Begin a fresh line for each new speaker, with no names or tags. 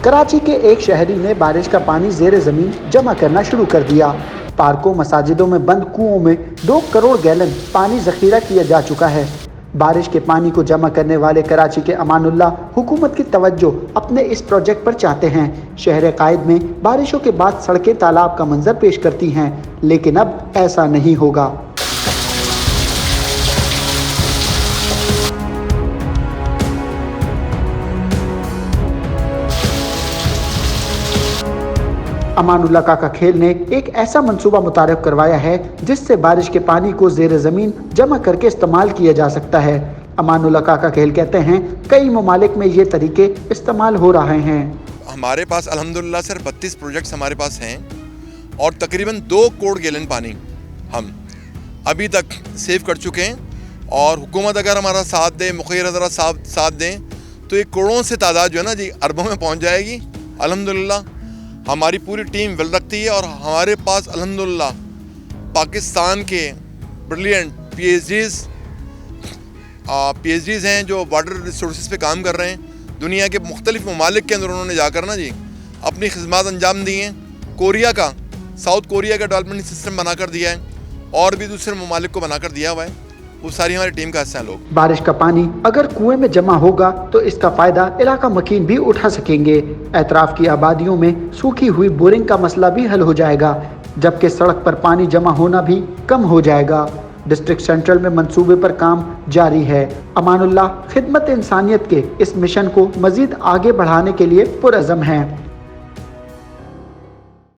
कराची के एक शहरी ने बारिश का पानी ज़ेरे ज़मीन जमा करना शुरू कर दिया। पार्कों, मसाजिदों में बंद कुओं में 2 करोड़ गैलन पानी ज़ख़ीरा किया जा चुका है। बारिश के पानी को जमा करने वाले कराची के अमानुल्लाह हुकूमत की तवज्जो अपने इस प्रोजेक्ट पर चाहते हैं। शहर कायद में बारिशों के बाद सड़कें तालाब का मंजर पेश करती हैं, लेकिन अब ऐसा नहीं होगा। अमानुल्लाह काका खेल ने एक ऐसा मंसूबा मुतारिफ करवाया है जिससे बारिश के पानी को ज़ेरे ज़मीन जमा करके इस्तेमाल किया जा सकता है। अमानुल्लाह काका खेल कहते हैं कई ममालिक में ये तरीके इस्तेमाल हो रहे हैं।
हमारे पास अल्हम्दुलिल्लाह सर 32 प्रोजेक्ट्स हमारे पास हैं और तकरीबन 2 करोड़ गैलन पानी हम अभी तक सेव कर चुके हैं। और हुकूमत अगर हमारा साथ दे, मुखिर ज़रा साथ दें तो ये करोड़ों से तादाद जो है ना जी अरबों में पहुँच जाएगी। अल्हम्दुलिल्लाह हमारी पूरी टीम वेल रखती है और हमारे पास अल्हम्दुलिल्लाह पाकिस्तान के ब्रिलियंट पीएचडीज़ हैं जो वाटर रिसोर्सेज पे काम कर रहे हैं। दुनिया के मुख्तलिफ ममालिक के अंदर उन्होंने जाकर ना जी अपनी खिदमत अंजाम दी हैं। साउथ कोरिया का डेवलपमेंट सिस्टम बना कर दिया है और भी दूसरे ममालिक को बना कर दिया हुआ है। वो सारी हमारी टीम का हिस्सा हैं लोग।
बारिश का पानी अगर कुएं में जमा होगा तो इसका फायदा इलाका मकीन भी उठा सकेंगे। एतराफ की आबादियों में सूखी हुई बोरिंग का मसला भी हल हो जाएगा, जबकि सड़क पर पानी जमा होना भी कम हो जाएगा। डिस्ट्रिक्ट सेंट्रल में मंसूबे पर काम जारी है। अमानुल्लाह खिदमत इंसानियत के इस मिशन को मजीद आगे बढ़ाने के लिए पुरअज़म हैं।